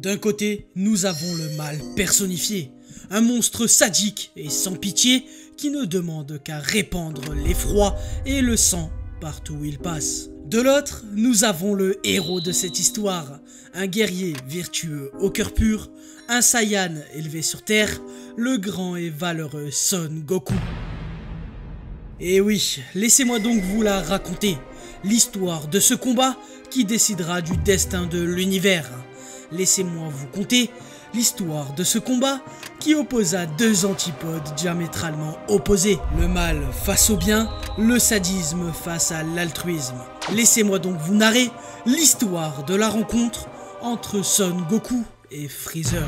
D'un côté, nous avons le mal personnifié, un monstre sadique et sans pitié qui ne demande qu'à répandre l'effroi et le sang partout où il passe. De l'autre, nous avons le héros de cette histoire, un guerrier vertueux au cœur pur, un Saiyan élevé sur terre, le grand et valeureux Son Goku. Et oui, laissez-moi donc vous la raconter, l'histoire de ce combat qui décidera du destin de l'univers. Laissez-moi vous conter l'histoire de ce combat qui opposa deux antipodes diamétralement opposés. Le mal face au bien, le sadisme face à l'altruisme. Laissez-moi donc vous narrer l'histoire de la rencontre entre Son Goku et Freezer.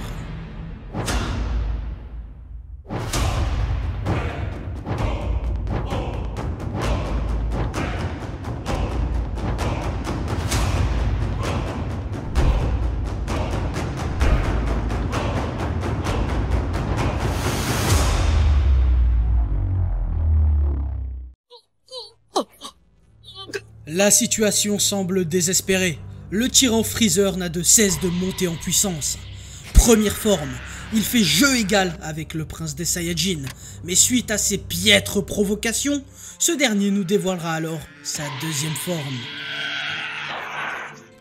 La situation semble désespérée. Le tyran Freezer n'a de cesse de monter en puissance. Première forme, il fait jeu égal avec le prince des Saiyajins, mais suite à ses piètres provocations, ce dernier nous dévoilera alors sa deuxième forme.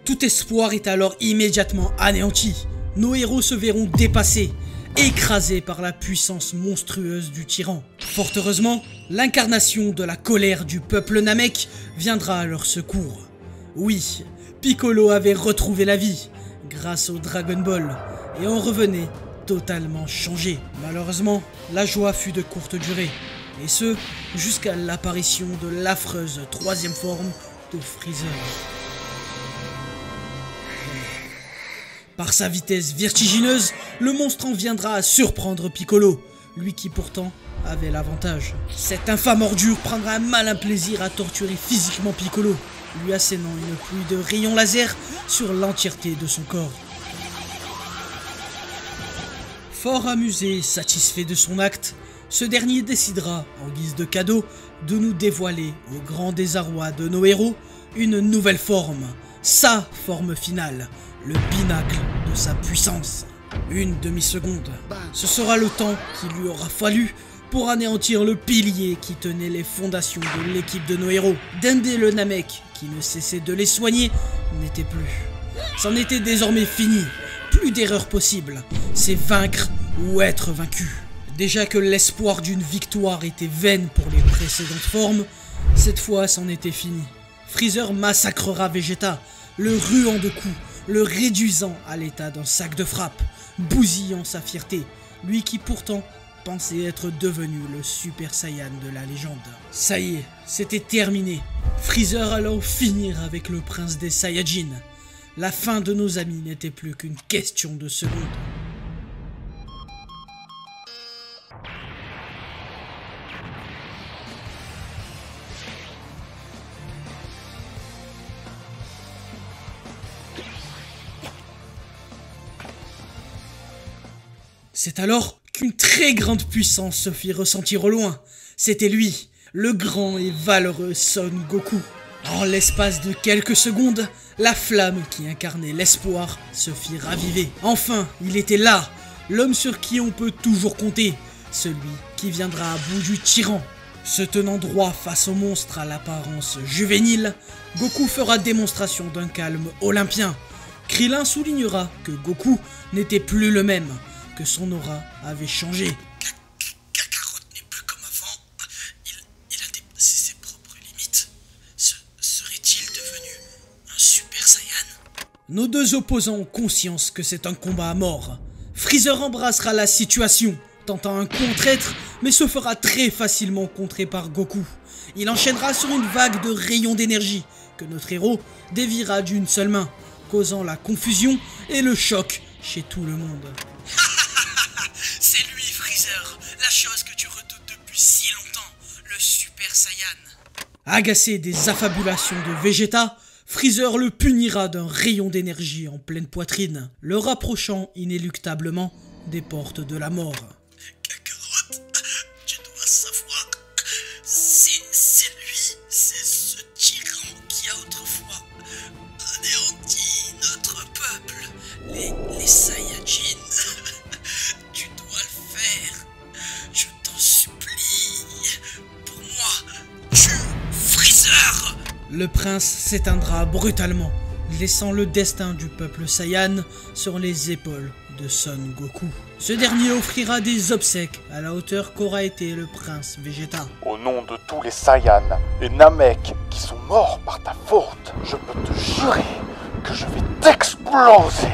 Tout espoir est alors immédiatement anéanti. Nos héros se verront dépassés, écrasés par la puissance monstrueuse du tyran. Fort heureusement, l'incarnation de la colère du peuple Namek viendra à leur secours. Oui, Piccolo avait retrouvé la vie grâce au Dragon Ball et en revenait totalement changé. Malheureusement, la joie fut de courte durée, et ce, jusqu'à l'apparition de l'affreuse troisième forme de Freezer. Par sa vitesse vertigineuse, le monstre en viendra à surprendre Piccolo, lui qui pourtant avait l'avantage. Cette infâme ordure prendra un malin plaisir à torturer physiquement Piccolo, lui assénant une pluie de rayons laser sur l'entièreté de son corps. Fort amusé et satisfait de son acte, ce dernier décidera, en guise de cadeau, de nous dévoiler, au grand désarroi de nos héros, une nouvelle forme, sa forme finale, le pinacle de sa puissance. Une demi-seconde, ce sera le temps qu'il lui aura fallu pour anéantir le pilier qui tenait les fondations de l'équipe de nos héros. Dende le Namek, qui ne cessait de les soigner, n'était plus. C'en était désormais fini, plus d'erreur possible, c'est vaincre ou être vaincu. Déjà que l'espoir d'une victoire était vaine pour les précédentes formes, cette fois c'en était fini. Freezer massacrera Vegeta, le ruant de coups, le réduisant à l'état d'un sac de frappe, bousillant sa fierté, lui qui pourtant pensait être devenu le Super Saiyan de la légende. Ça y est, c'était terminé. Freezer allait finir avec le prince des Saiyajins. La fin de nos amis n'était plus qu'une question de secondes. C'est alors qu'une très grande puissance se fit ressentir au loin. C'était lui, le grand et valeureux Son Goku. En l'espace de quelques secondes, la flamme qui incarnait l'espoir se fit raviver. Enfin, il était là, l'homme sur qui on peut toujours compter, celui qui viendra à bout du tyran. Se tenant droit face au monstre à l'apparence juvénile, Goku fera démonstration d'un calme olympien. Krillin soulignera que Goku n'était plus le même, que son aura avait changé. Kakarot n'est plus comme avant. Il a dépassé ses propres limites. Serait-il devenu un Super Saiyan? Nos deux opposants ont conscience que c'est un combat à mort. Freezer embrassera la situation, tentant un contre-être, mais se fera très facilement contrer par Goku. Il enchaînera sur une vague de rayons d'énergie, que notre héros déviera d'une seule main, causant la confusion et le choc chez tout le monde. C'est lui, Freezer, la chose que tu redoutes depuis si longtemps, le Super Saiyan. Agacé des affabulations de Vegeta, Freezer le punira d'un rayon d'énergie en pleine poitrine, le rapprochant inéluctablement des portes de la mort. Kakarot, tu dois savoir, c'est lui, c'est ce tyran qui a autrefois anéanti notre peuple. Les le prince s'éteindra brutalement, laissant le destin du peuple Saiyan sur les épaules de Son Goku. Ce dernier offrira des obsèques à la hauteur qu'aura été le prince Vegeta. Au nom de tous les Saiyans et Namek qui sont morts par ta faute, je peux te jurer que je vais t'exploser.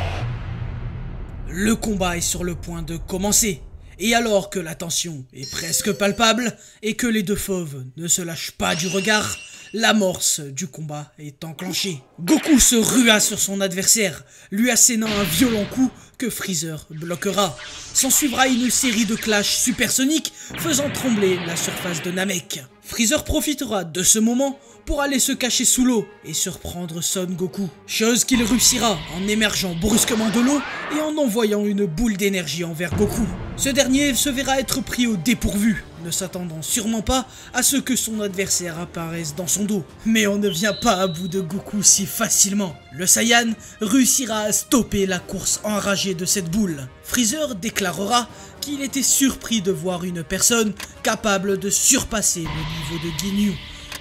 Le combat est sur le point de commencer. Et alors que la tension est presque palpable et que les deux fauves ne se lâchent pas du regard, l'amorce du combat est enclenchée. Goku se rua sur son adversaire, lui assénant un violent coup que Freezer bloquera. S'ensuivra une série de clashs supersoniques faisant trembler la surface de Namek. Freezer profitera de ce moment pour aller se cacher sous l'eau et surprendre Son Goku. Chose qu'il réussira en émergeant brusquement de l'eau et en envoyant une boule d'énergie envers Goku. Ce dernier se verra être pris au dépourvu, ne s'attendant sûrement pas à ce que son adversaire apparaisse dans son dos. Mais on ne vient pas à bout de Goku si facilement. Le Saiyan réussira à stopper la course enragée de cette boule. Freezer déclarera qu'il était surpris de voir une personne capable de surpasser le niveau de Ginyu,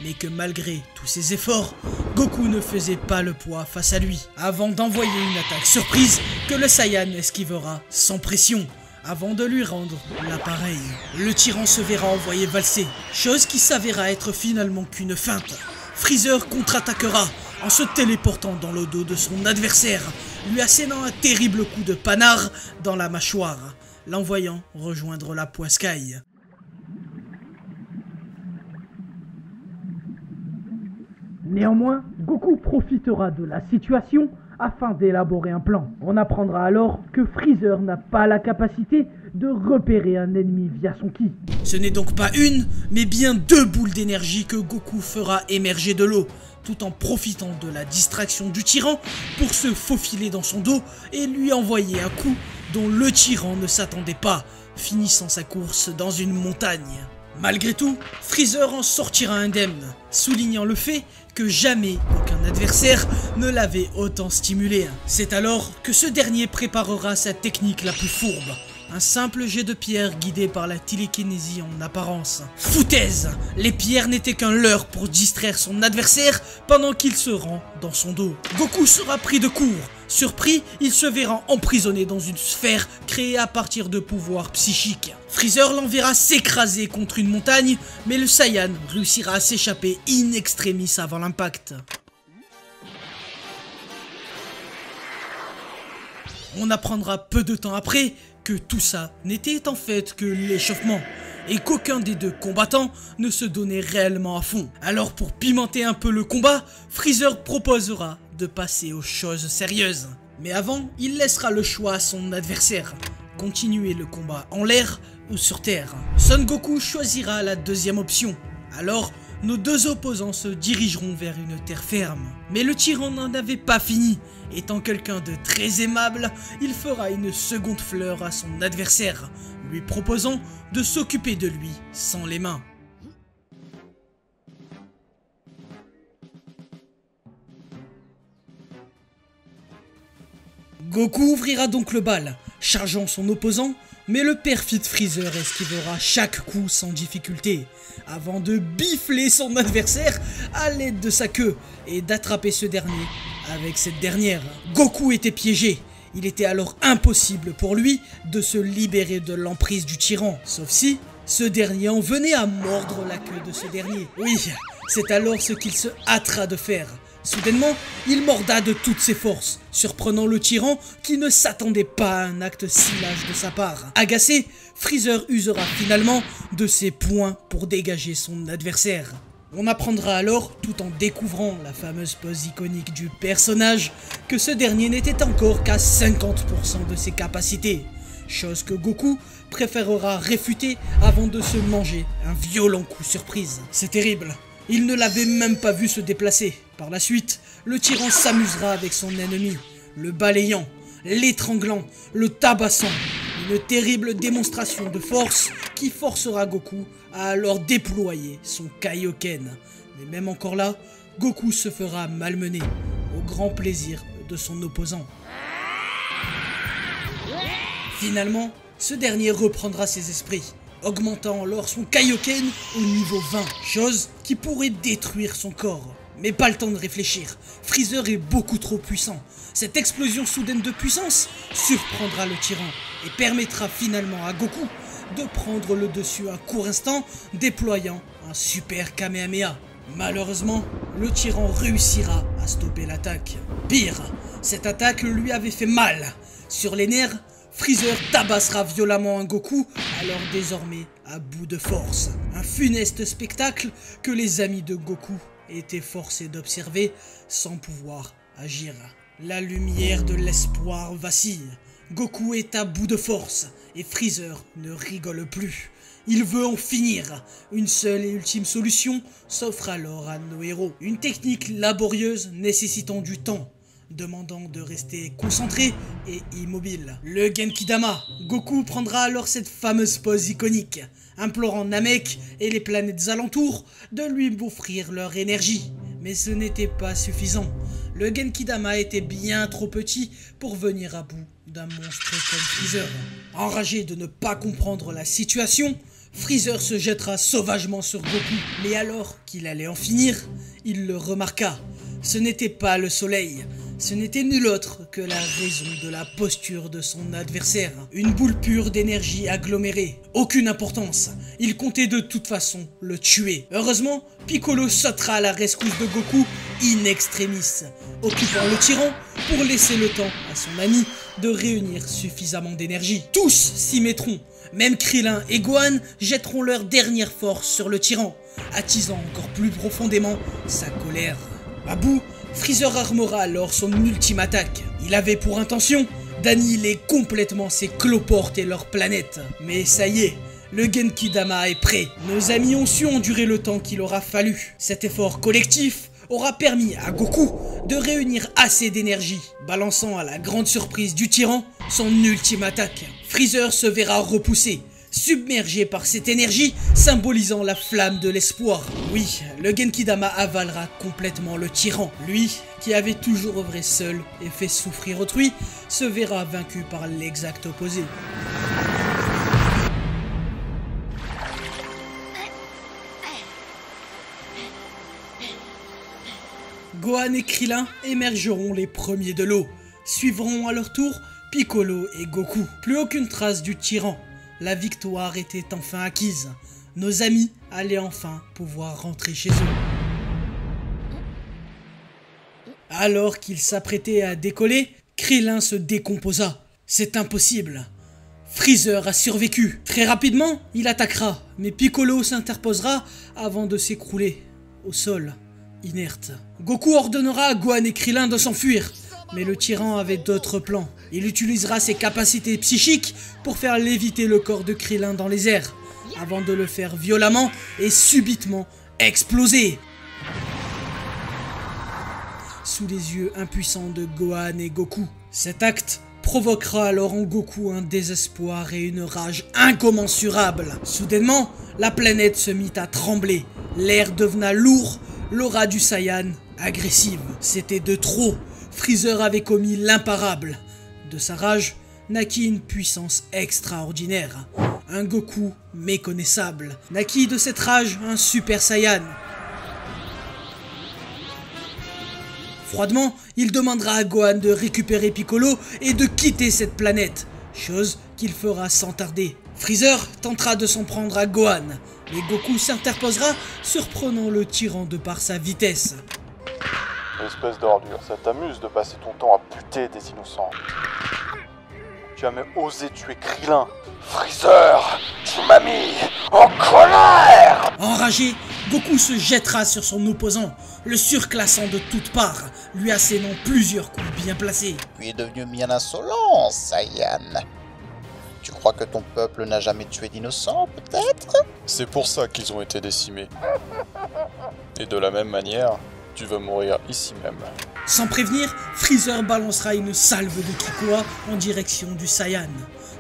mais que malgré tous ses efforts, Goku ne faisait pas le poids face à lui, avant d'envoyer une attaque surprise que le Saiyan esquivera sans pression, avant de lui rendre l'appareil. Le tyran se verra envoyer valser, chose qui s'avéra être finalement qu'une feinte. Freezer contre-attaquera en se téléportant dans le dos de son adversaire, lui assénant un terrible coup de panard dans la mâchoire, l'envoyant rejoindre la poiscaille. Néanmoins, Goku profitera de la situation afin d'élaborer un plan. On apprendra alors que Freezer n'a pas la capacité de repérer un ennemi via son ki. Ce n'est donc pas une, mais bien deux boules d'énergie que Goku fera émerger de l'eau, tout en profitant de la distraction du tyran pour se faufiler dans son dos et lui envoyer un coup dont le tyran ne s'attendait pas, finissant sa course dans une montagne. Malgré tout, Freezer en sortira indemne, soulignant le fait que jamais aucun adversaire ne l'avait autant stimulé. C'est alors que ce dernier préparera sa technique la plus fourbe, un simple jet de pierre guidé par la télékinésie en apparence. Foutaise! Les pierres n'étaient qu'un leurre pour distraire son adversaire pendant qu'il se rend dans son dos. Goku sera pris de court. Surpris, il se verra emprisonné dans une sphère créée à partir de pouvoirs psychiques. Freezer l'enverra s'écraser contre une montagne, mais le Saiyan réussira à s'échapper in extremis avant l'impact. On apprendra peu de temps après que tout ça n'était en fait que l'échauffement, et qu'aucun des deux combattants ne se donnait réellement à fond. Alors pour pimenter un peu le combat, Freezer proposera de passer aux choses sérieuses. Mais avant, il laissera le choix à son adversaire, continuer le combat en l'air ou sur terre. Son Goku choisira la deuxième option. Alors, nos deux opposants se dirigeront vers une terre ferme. Mais le tyran n'en avait pas fini. Étant quelqu'un de très aimable, il fera une seconde fleur à son adversaire, lui proposant de s'occuper de lui sans les mains. Goku ouvrira donc le bal, chargeant son opposant, mais le perfide Freezer esquivera chaque coup sans difficulté, avant de bifler son adversaire à l'aide de sa queue et d'attraper ce dernier avec cette dernière. Goku était piégé, il était alors impossible pour lui de se libérer de l'emprise du tyran, sauf si ce dernier en venait à mordre la queue de ce dernier. Oui, c'est alors ce qu'il se hâtera de faire. Soudainement, il morda de toutes ses forces, surprenant le tyran qui ne s'attendait pas à un acte si lâche de sa part. Agacé, Freezer usera finalement de ses poings pour dégager son adversaire. On apprendra alors, tout en découvrant la fameuse pose iconique du personnage, que ce dernier n'était encore qu'à 50% de ses capacités, chose que Goku préférera réfuter avant de se manger un violent coup surprise. C'est terrible. Il ne l'avait même pas vu se déplacer. Par la suite, le tyran s'amusera avec son ennemi, le balayant, l'étranglant, le tabassant. Une terrible démonstration de force qui forcera Goku à alors déployer son Kaioken. Mais même encore là, Goku se fera malmener, au grand plaisir de son opposant. Finalement, ce dernier reprendra ses esprits, augmentant alors son Kaioken au niveau 20, chose qui pourrait détruire son corps. Mais pas le temps de réfléchir, Freezer est beaucoup trop puissant. Cette explosion soudaine de puissance surprendra le tyran et permettra finalement à Goku de prendre le dessus un court instant, déployant un super Kamehameha. Malheureusement, le tyran réussira à stopper l'attaque. Pire, cette attaque lui avait fait mal. Sur les nerfs, Freezer tabassera violemment un Goku, alors désormais à bout de force. Un funeste spectacle que les amis de Goku étaient forcés d'observer sans pouvoir agir. La lumière de l'espoir vacille. Goku est à bout de force et Freezer ne rigole plus. Il veut en finir. Une seule et ultime solution s'offre alors à nos héros. Une technique laborieuse nécessitant du temps, demandant de rester concentré et immobile. Le Genkidama. Goku prendra alors cette fameuse pose iconique, implorant Namek et les planètes alentours de lui offrir leur énergie. Mais ce n'était pas suffisant. Le Genkidama était bien trop petit pour venir à bout d'un monstre comme Freezer. Enragé de ne pas comprendre la situation, Freezer se jettera sauvagement sur Goku. Mais alors qu'il allait en finir, il le remarqua. Ce n'était pas le soleil, ce n'était nul autre que la raison de la posture de son adversaire. Une boule pure d'énergie agglomérée. Aucune importance, il comptait de toute façon le tuer. Heureusement, Piccolo sautera à la rescousse de Goku in extremis, occupant le tyran pour laisser le temps à son ami de réunir suffisamment d'énergie. Tous s'y mettront, même Krillin et Gohan jetteront leur dernière force sur le tyran, attisant encore plus profondément sa colère. À bout, Freezer armera alors son ultime attaque. Il avait pour intention d'annihiler complètement ses cloportes et leur planète. Mais ça y est, le Genkidama est prêt. Nos amis ont su endurer le temps qu'il aura fallu. Cet effort collectif aura permis à Goku de réunir assez d'énergie, balançant à la grande surprise du tyran son ultime attaque. Freezer se verra repoussé, submergé par cette énergie symbolisant la flamme de l'espoir. Oui, le Genkidama avalera complètement le tyran. Lui, qui avait toujours œuvré seul et fait souffrir autrui, se verra vaincu par l'exact opposé. Gohan et Krillin émergeront les premiers de l'eau. Suivront à leur tour Piccolo et Goku. Plus aucune trace du tyran. La victoire était enfin acquise. Nos amis allaient enfin pouvoir rentrer chez eux. Alors qu'ils s'apprêtaient à décoller, Krillin se décomposa. C'est impossible. Freezer a survécu. Très rapidement, il attaquera, mais Piccolo s'interposera avant de s'écrouler au sol, inerte. Goku ordonnera à Gohan et Krillin de s'enfuir, mais le tyran avait d'autres plans. Il utilisera ses capacités psychiques pour faire léviter le corps de Krillin dans les airs, avant de le faire violemment et subitement exploser. Sous les yeux impuissants de Gohan et Goku. Cet acte provoquera alors en Goku un désespoir et une rage incommensurables. Soudainement, la planète se mit à trembler. L'air devena lourd, l'aura du Saiyan agressive. C'était de trop. Freezer avait commis l'imparable. De sa rage naquit une puissance extraordinaire. Un Goku méconnaissable. Naquit de cette rage un Super Saiyan. Froidement, il demandera à Gohan de récupérer Piccolo et de quitter cette planète, chose qu'il fera sans tarder. Freezer tentera de s'en prendre à Gohan, mais Goku s'interposera, surprenant le tyran de par sa vitesse. Espèce d'ordure, ça t'amuse de passer ton temps à buter des innocents. Tu as même osé tuer Krillin. Freezer, tu m'as mis en colère! Enragé, Goku se jettera sur son opposant, le surclassant de toutes parts, lui assénant plusieurs coups bien placés. Tu es devenu bien insolent, Saiyan. Tu crois que ton peuple n'a jamais tué d'innocents, peut-être? C'est pour ça qu'ils ont été décimés. Et de la même manière, tu vas mourir ici même. Sans prévenir, Freezer balancera une salve de Kikoa en direction du Saiyan,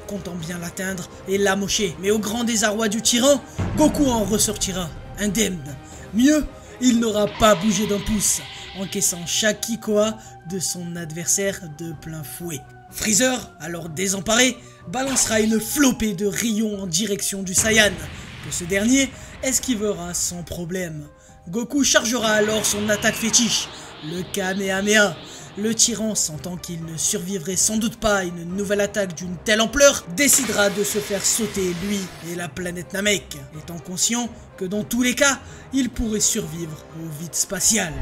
comptant bien l'atteindre et l'amocher. Mais au grand désarroi du tyran, Goku en ressortira indemne. Mieux, il n'aura pas bougé d'un pouce, encaissant chaque Kikoa de son adversaire de plein fouet. Freezer, alors désemparé, balancera une flopée de rayons en direction du Saiyan, que ce dernier esquivera sans problème. Goku chargera alors son attaque fétiche, le Kamehameha. Le tyran, sentant qu'il ne survivrait sans doute pas à une nouvelle attaque d'une telle ampleur, décidera de se faire sauter lui et la planète Namek, étant conscient que dans tous les cas, il pourrait survivre au vide spatial.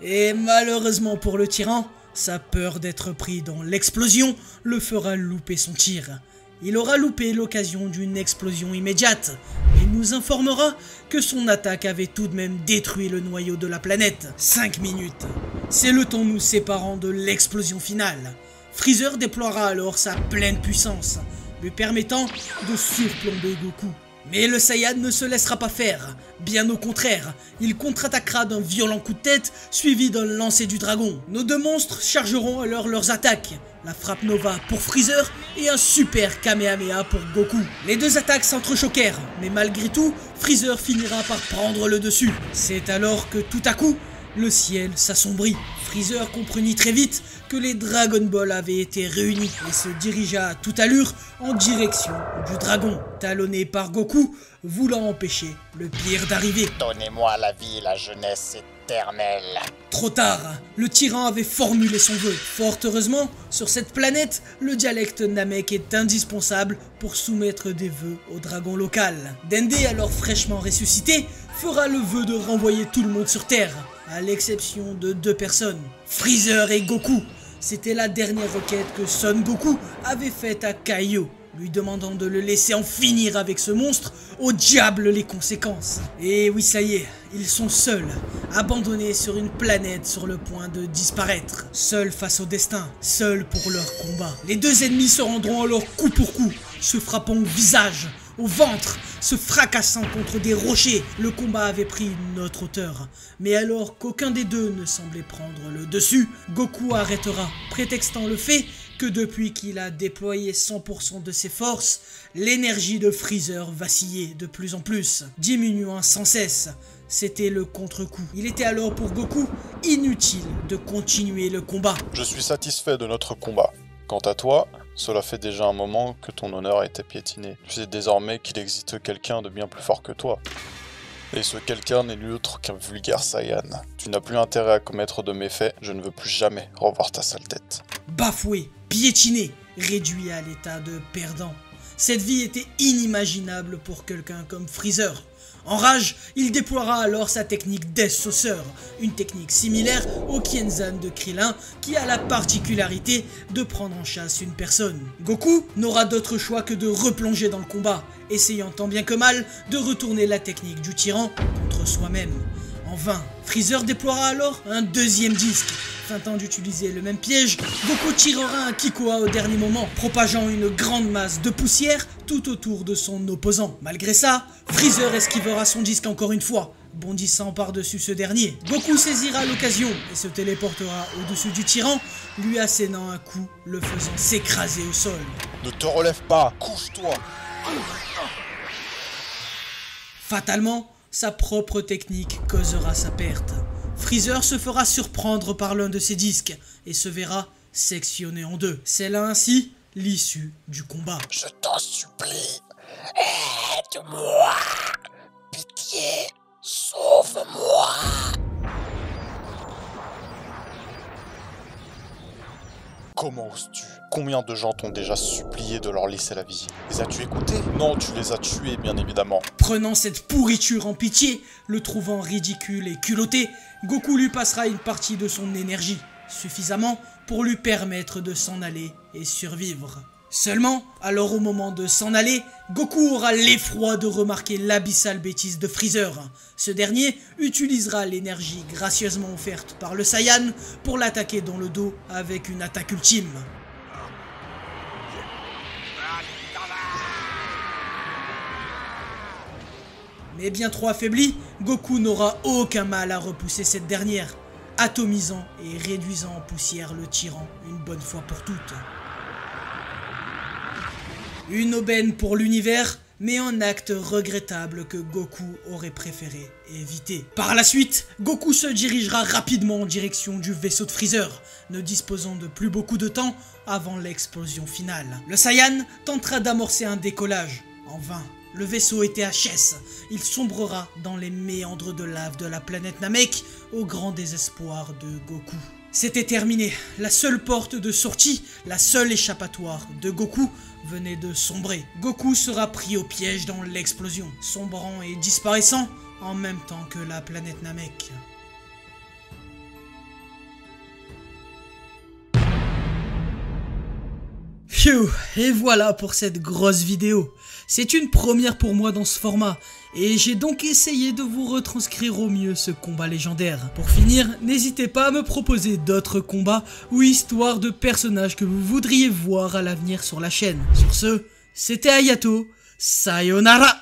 Et malheureusement pour le tyran, sa peur d'être pris dans l'explosion le fera louper son tir. Il aura loupé l'occasion d'une explosion immédiate et nous informera que son attaque avait tout de même détruit le noyau de la planète. 5 minutes. C'est le temps nous séparant de l'explosion finale. Freezer déploiera alors sa pleine puissance, lui permettant de surplomber Goku. Mais le Saiyan ne se laissera pas faire, bien au contraire, il contre-attaquera d'un violent coup de tête suivi d'un lancer du dragon. Nos deux monstres chargeront alors leurs attaques, la frappe Nova pour Freezer et un super Kamehameha pour Goku. Les deux attaques s'entrechoquèrent, mais malgré tout, Freezer finira par prendre le dessus. C'est alors que tout à coup, le ciel s'assombrit. Freezer comprenit très vite que les Dragon Ball avaient été réunis et se dirigea à toute allure en direction du dragon, talonné par Goku, voulant empêcher le pire d'arriver. Donnez-moi la vie et la jeunesse éternelle. Trop tard, le tyran avait formulé son vœu. Fort heureusement, sur cette planète, le dialecte Namek est indispensable pour soumettre des vœux au dragon local. Dende, alors fraîchement ressuscité, fera le vœu de renvoyer tout le monde sur Terre, à l'exception de 2 personnes, Freezer et Goku. C'était la dernière requête que Son Goku avait faite à Kaio, lui demandant de le laisser en finir avec ce monstre, au diable les conséquences. Et oui, ça y est, ils sont seuls, abandonnés sur une planète sur le point de disparaître, seuls face au destin, seuls pour leur combat. Les deux ennemis se rendront alors coup pour coup, se frappant au visage, au ventre, se fracassant contre des rochers. Le combat avait pris une autre hauteur, mais alors qu'aucun des deux ne semblait prendre le dessus, Goku arrêtera, prétextant le fait que depuis qu'il a déployé 100% de ses forces, l'énergie de Freezer vacillait de plus en plus, diminuant sans cesse. C'était le contre-coup. Il était alors pour Goku inutile de continuer le combat. Je suis satisfait de notre combat. Quant à toi, cela fait déjà un moment que ton honneur a été piétiné. Tu sais désormais qu'il existe quelqu'un de bien plus fort que toi. Et ce quelqu'un n'est nul autre qu'un vulgaire Saiyan. Tu n'as plus intérêt à commettre de méfaits, je ne veux plus jamais revoir ta sale tête. Bafoué, piétiné, réduit à l'état de perdant. Cette vie était inimaginable pour quelqu'un comme Freezer. En rage, il déploiera alors sa technique Death Saucer, une technique similaire au Kienzan de Krillin qui a la particularité de prendre en chasse une personne. Goku n'aura d'autre choix que de replonger dans le combat, essayant tant bien que mal de retourner la technique du tyran contre soi-même. En vain, Freezer déploiera alors un deuxième disque. Tentant d'utiliser le même piège, Goku tirera un Kikoa au dernier moment, propageant une grande masse de poussière tout autour de son opposant. Malgré ça, Freezer esquivera son disque encore une fois, bondissant par-dessus ce dernier. Goku saisira l'occasion et se téléportera au-dessus du tyran, lui assénant un coup, le faisant s'écraser au sol. Ne te relève pas, couche-toi. Fatalement, sa propre technique causera sa perte. Freezer se fera surprendre par l'un de ses disques et se verra sectionné en deux. C'est là ainsi l'issue du combat. Je t'en supplie, aide-moi. Pitié, sauve-moi. Comment oses-tu? Combien de gens t'ont déjà supplié de leur laisser la vie? Les as-tu écoutés? Non, tu les as tués, bien évidemment. Prenant cette pourriture en pitié, le trouvant ridicule et culotté, Goku lui passera une partie de son énergie, suffisamment pour lui permettre de s'en aller et survivre. Seulement, alors au moment de s'en aller, Goku aura l'effroi de remarquer l'abyssale bêtise de Freezer. Ce dernier utilisera l'énergie gracieusement offerte par le Saiyan pour l'attaquer dans le dos avec une attaque ultime. Mais bien trop affaibli, Goku n'aura aucun mal à repousser cette dernière, atomisant et réduisant en poussière le tyran une bonne fois pour toutes. Une aubaine pour l'univers, mais un acte regrettable que Goku aurait préféré éviter. Par la suite, Goku se dirigera rapidement en direction du vaisseau de Freezer, ne disposant de plus beaucoup de temps avant l'explosion finale. Le Saiyan tentera d'amorcer un décollage, en vain. Le vaisseau était HS, il sombrera dans les méandres de lave de la planète Namek, au grand désespoir de Goku. C'était terminé, la seule porte de sortie, la seule échappatoire de Goku venait de sombrer. Goku sera pris au piège dans l'explosion, sombrant et disparaissant en même temps que la planète Namek. Phew, et voilà pour cette grosse vidéo. C'est une première pour moi dans ce format, et j'ai donc essayé de vous retranscrire au mieux ce combat légendaire. Pour finir, n'hésitez pas à me proposer d'autres combats ou histoires de personnages que vous voudriez voir à l'avenir sur la chaîne. Sur ce, c'était Ayato, sayonara!